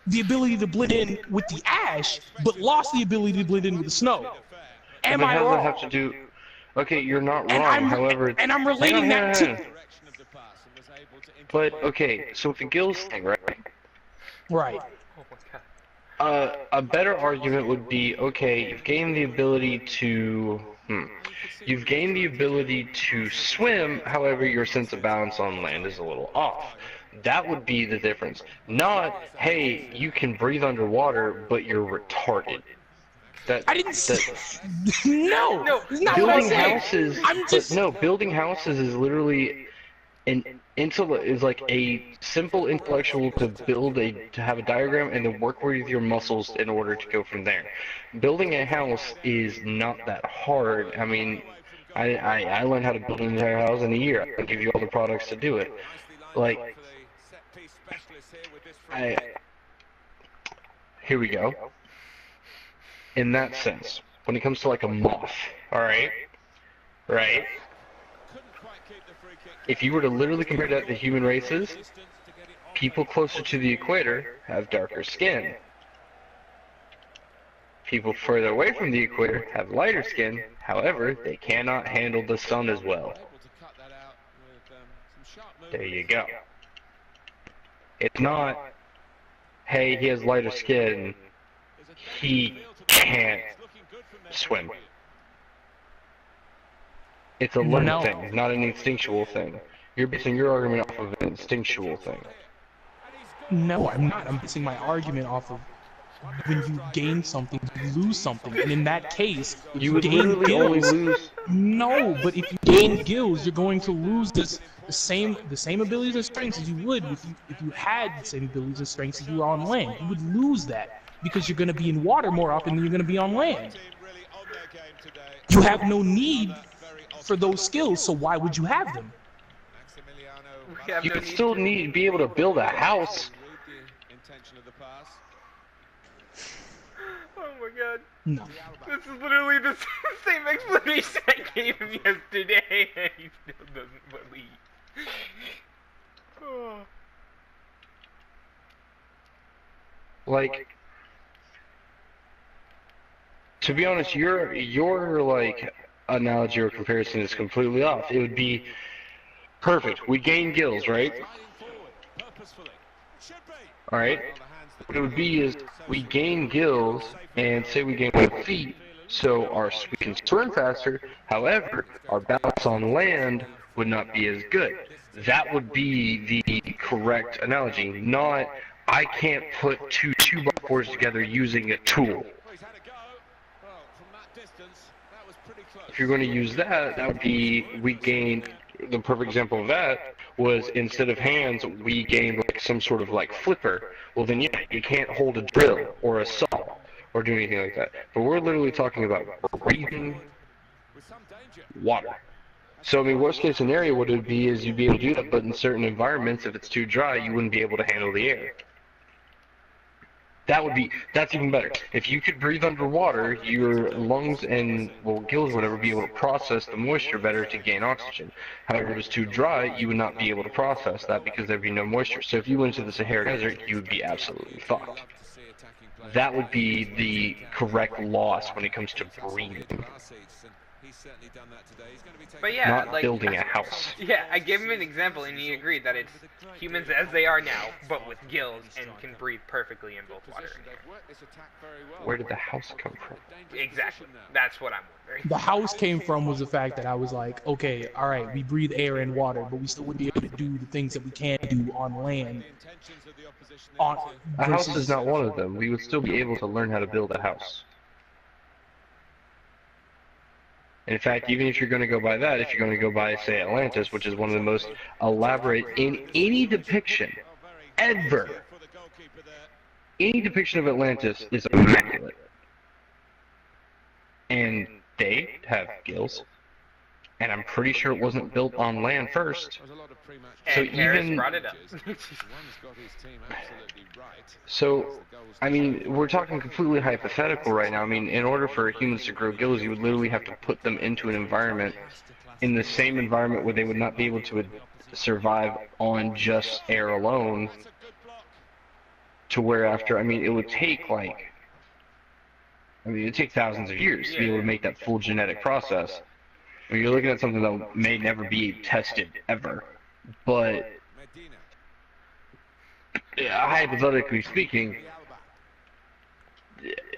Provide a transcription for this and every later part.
the ability to blend in with the ash, but lost the ability to blend in with the snow. Am But I how does that wrong? have to do? Okay, you're not And wrong. However, I'm hang on, relating hang on, that hang on. to But okay, so with the gills thing, right? right. Oh my god. A better argument would be, okay, you've gained the ability to, you've gained the ability to swim, however, your sense of balance on land is a little off. That would be the difference. Not, hey, you can breathe underwater, but you're retarded. I didn't no, No, it's not what I Building said. houses, I'm just building houses is literally is like a simple intellectual to to have a diagram and then work with your muscles in order to go from there. Building a house is not that hard. I mean, I learned how to build an entire house in a year. I can give you all the products to do it. Like, here we go. In that sense, when it comes to like a moth, alright? Right? If you were to literally compare that to human races, people closer to the equator have darker skin. People further away from the equator have lighter skin, however, they cannot handle the sun as well. There you go. It's not, hey, he has lighter skin, he can't swim. It's a learned thing, not an instinctual thing. You're basing your argument off of an instinctual thing. no, I'm not. I'm basing my argument off of when you gain something, you lose something, and in that case, if You would gain literally only gills, lose. no, but if you gain gills, you're going to lose the same abilities and strengths as you would if you had the same abilities and strengths as you were on land. You would lose that because you're going to be in water more often than you're going to be on land. You have no need for those skills, so why would you have them? We have You no could need still to. be able to build a house. Oh my god. No. This is literally the same explanation I gave him yesterday, and he still doesn't believe. Oh. Like, to be honest, your like analogy or comparison is completely off. It would be perfect. We gain gills, right? All right. What it would be is we gain gills, and say we gain 1 feet, so we can swim faster. However, our balance on land would not be as good. That would be the correct analogy. Not, I can't put two 2x4s together using a tool. If you're going to use that, that would be, we gained, the perfect example of that was instead of hands, we gained like some sort of like flipper. Well then yeah, you can't hold a drill or a saw or do anything like that. But we're literally talking about breathing water. So I mean, worst case scenario, what it would be is you'd be able to do that, but in certain environments, if it's too dry, you wouldn't be able to handle the air. That's even better. If you could breathe underwater, your lungs and, well, gills would ever be able to process the moisture better to gain oxygen. However, if it was too dry, you would not be able to process that because there'd be no moisture. So if you went to the Sahara Desert, you would be absolutely fucked. That would be the correct loss when it comes to breathing. But yeah, Not like, building a house. Yeah, I gave him an example, and he agreed that it's humans as they are now, but with gills and can breathe perfectly in both water and air. Where did the house come from? Exactly. That's what I'm wondering. The house came from was the fact that I was like, okay, all right, we breathe air and water, but we still wouldn't be able to do the things that we can do on land. A house is not one of them. We would still be able to learn how to build a house. In fact, even if you're going to go by that, if you're going to go by, say, Atlantis, which is one of the most elaborate in any depiction ever, any depiction of Atlantis is immaculate. And they have gills. And I'm pretty sure it wasn't built on land first. So Harris brought it up. So, I mean, we're talking completely hypothetical right now. I mean, in order for humans to grow gills, you would literally have to put them into an environment, in the same environment where they would not be able to survive on just air alone. to where after, I mean, it would take like, I mean, it takes thousands of years to be able to make that full genetic process. I mean, you're looking at something that may never be tested ever, but yeah, hypothetically speaking,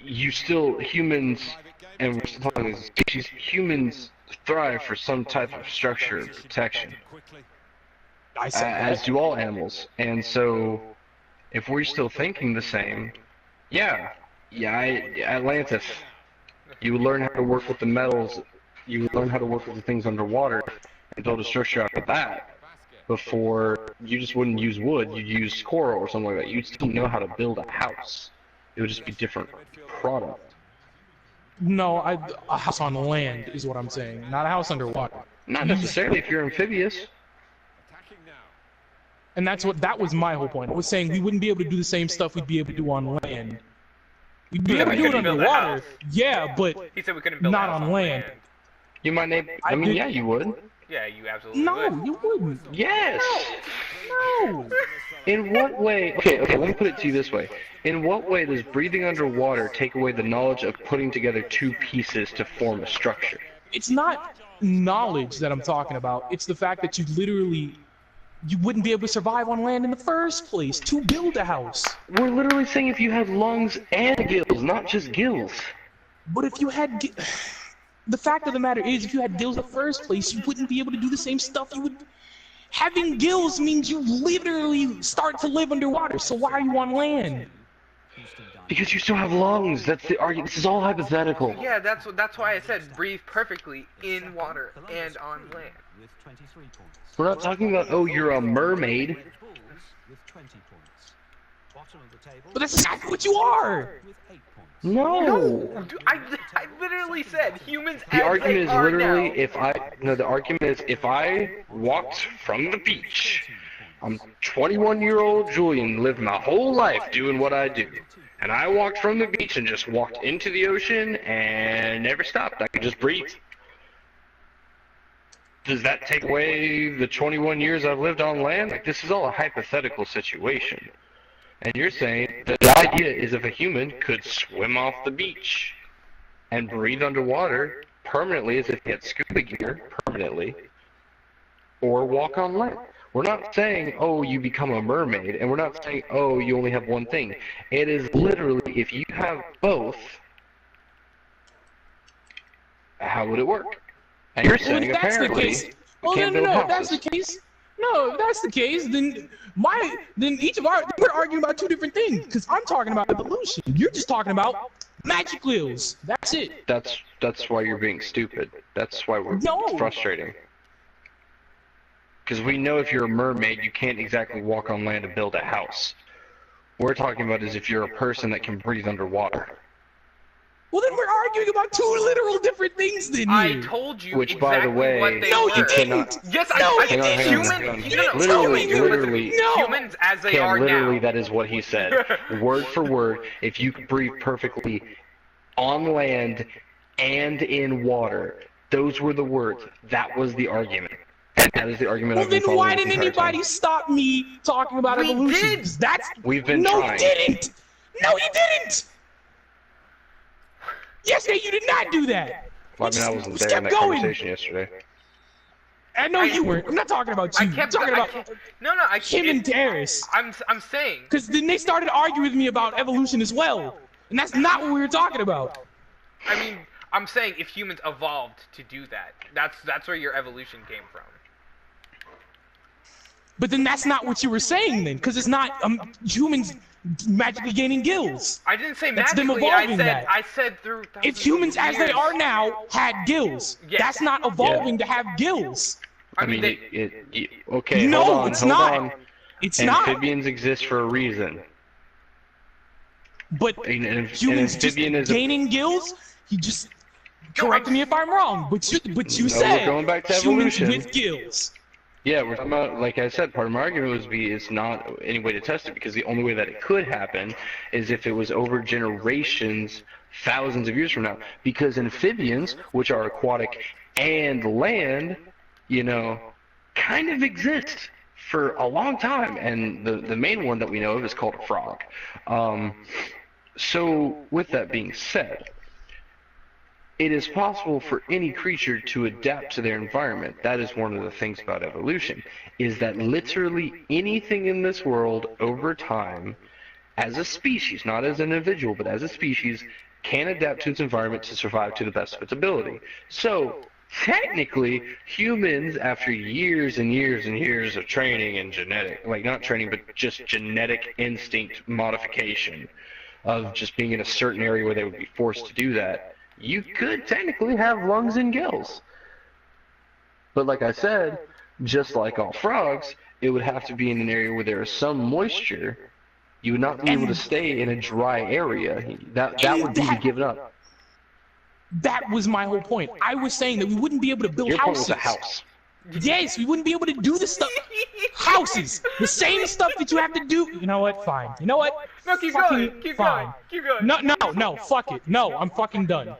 you still, humans, and we're still talking as a species, humans thrive for some type of structure and protection, as do all animals. And so, if we're still thinking the same, Atlantis, you would learn how to work with the metals, you would learn how to work with the things underwater, and build a structure out of that. Before, you just wouldn't use wood, you'd use coral or something like that. You'd still know how to build a house. It would just be different product. No, a house on land is what I'm saying, not a house underwater. Not necessarily if you're amphibious. And that was my whole point. I was saying we wouldn't be able to do the same stuff we'd be able to do on land. We'd be able to do it underwater, yeah, but He said we couldn't build not a house on land. You might name, I mean, yeah, you would. Yeah, you absolutely No, would. you wouldn't. Yes! No. In what way, okay, let me put it to you this way. In what way does breathing underwater take away the knowledge of putting together two pieces to form a structure? It's not knowledge that I'm talking about. It's the fact that you wouldn't be able to survive on land in the first place to build a house. We're literally saying if you had lungs and gills, not just gills. But if you had... The fact of the matter is, if you had gills in the first place, you wouldn't be able to do the same stuff you would... Having gills means you literally start to live underwater, so why are you on land? Because you still have lungs. That's the argument. This is all hypothetical. Yeah, that's why I said breathe perfectly in water and on land. We're not talking about, oh, you're a mermaid. But that's exactly what you are! No. Dude, I literally said humans. The argument is literally now. the argument is if I walked from the beach, I'm 21-year-old Julian, lived my whole life doing what I do, and I walked from the beach and just walked into the ocean and never stopped. I could just breathe. Does that take away the 21 years I've lived on land? Like, this is all a hypothetical situation. And you're saying that the idea is if a human could swim off the beach and breathe underwater permanently as if he had scuba gear permanently, or walk on land. We're not saying, oh, you become a mermaid, and we're not saying, oh, you only have one thing. It is literally, if you have both, how would it work? And you're saying, apparently, well, can't build houses. If that's the case, no, if that's the case, then we're arguing about two different things. Because I'm talking about evolution. You're just talking about magic wheels. That's it. That's why you're being stupid. That's why we're frustrating. Because we know if you're a mermaid, you can't exactly walk on land and build a house. What we're talking about is if you're a person that can breathe underwater. Well, then we're arguing about two literal different things then I here. told you Which, exactly by the way, what they No, were. you didn't. Yes, No, I you didn't. Literally, humans as they are literally, now. that is what he said. Word for word, if you could breathe perfectly on land and in water, those were the words. That was the argument. And that is the argument Well, I've been then why following didn't the entire anybody time. stop me talking about We evolution? did. 'Cause that's... We've been No, trying. you didn't. No, you didn't. Yesterday, you did not do that. Well, I mean, I wasn't We there in kept that going. conversation yesterday. I know you weren't. I'm not talking about you. I'm talking about him and Darius. I'm saying. Because then they started arguing with me about evolution as well. And that's not what we were talking about. I mean, I'm saying if humans evolved to do that, that's where your evolution came from. But then that's not what you were saying then. Because it's not humans magically gaining gills. I didn't say That's them magically. evolving that. I said through. If humans as they are now had gills, Yes. that's not evolving to have gills. I I mean, they, okay, No, hold on, it's hold not. on. It's not. Amphibians exist for a reason. But An humans just amphibian is gaining gills? You just correct me if I'm wrong. But you No, we're said going back to humans evolution. with gills. Yeah, we're talking about, like I said, part of my argument was it's not any way to test it because the only way that it could happen is if it was over generations, thousands of years from now. Because amphibians, which are aquatic and land, kind of exist for a long time, and the main one that we know of is called a frog. So with that being said, it is possible for any creature to adapt to their environment. That is one of the things about evolution, is that literally anything in this world over time, as a species, not as an individual, but as a species, can adapt to its environment to survive to the best of its ability. So, technically, humans, after years and years and years of training and genetic, like not training, but just genetic instinct modification, of just being in a certain area where they would be forced to do that, you could technically have lungs and gills. But like I said, just like all frogs, it would have to be in an area where there is some moisture. You would not be able to stay in a dry area. That would be given up. That was my whole point. I was saying that we wouldn't be able to build Your point houses. was a house. Yes, we wouldn't be able to do the stuff. Houses, the same stuff that you have to do. You know what? Fine. You know what? No, keep fucking going. Keep fine. going. Keep going. No. Fuck it. No, I'm fucking done.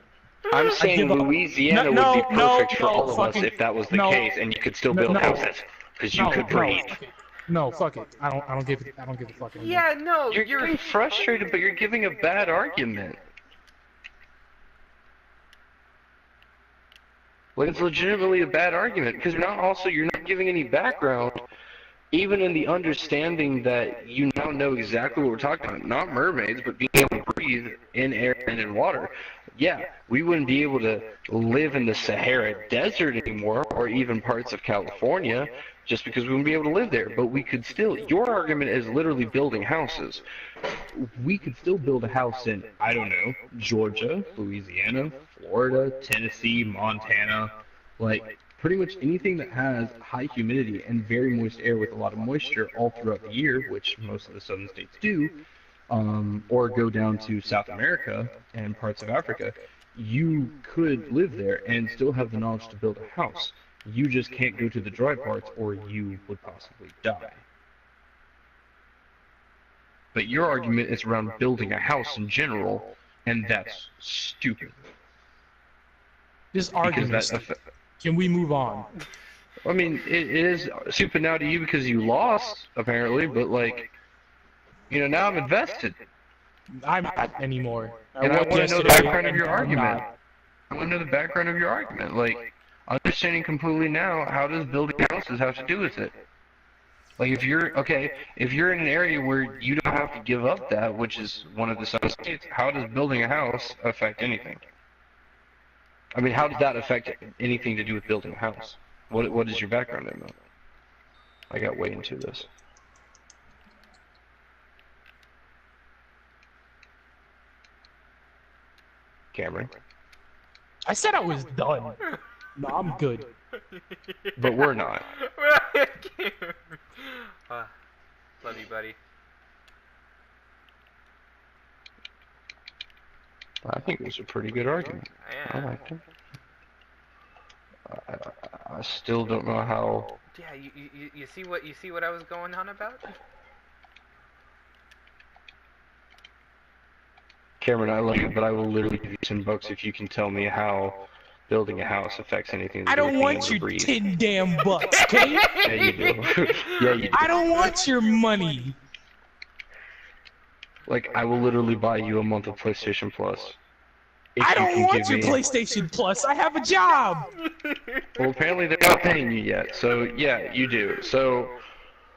I'm saying give up. Louisiana No, would be no, perfect for no, all of us fucking- if that was the no. case, and you could still build No. houses because you could breathe. No, fuck it. I don't give a fuck anymore. Yeah, no, You're getting frustrated, but you're giving a bad argument. Like, it's legitimately a bad argument, because you're not giving any background, even in the understanding that you now know exactly what we're talking about. Not mermaids, but being able to breathe in air and in water. Yeah, we wouldn't be able to live in the Sahara Desert anymore, or even parts of California, just because we wouldn't be able to live there. But we could still, your argument is literally building houses. We could still build a house in, I don't know, Georgia, Louisiana, Florida, Tennessee, Montana, like pretty much anything that has high humidity and very moist air with a lot of moisture all throughout the year, which most of the southern states do, or go down to South America and parts of Africa, you could live there and still have the knowledge to build a house. You just can't go to the dry parts or you would possibly die. But your argument is around building a house in general, and that's stupid. This argument. Can we move on? I mean, it is stupid now to you because you lost, apparently, but like, you know, now I'm invested. I'm not anymore. And I want to know the background of your argument. I want to know the background of your argument. Like, understanding completely now, how does building houses have to do with it? Like, if you're in an area where you don't have to give up that, which is one of the southern states, how does building a house affect anything? I mean, how does that affect anything to do with building a house? What is your background in that? I got way into this. Cameron? I said I was done. No, I'm good. But we're not. Love you, buddy. I think it was a pretty good argument. Yeah. I liked it. I still don't know how. Yeah, you see what I was going on about? Cameron, I love you, but I will literally give you $10 if you can tell me how building a house affects anything. I don't want your 10 damn bucks, okay? Yeah, you do. Yeah, you do. I don't want your money. Like, I will literally buy you a month of PlayStation Plus. I don't want your PlayStation Plus. I have a job. Well, apparently they're not paying you yet, so yeah, you do. So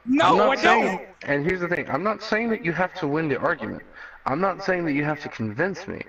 no, I don't. And here's the thing: I'm not saying that you have to win the argument. I'm not saying that you have to convince me.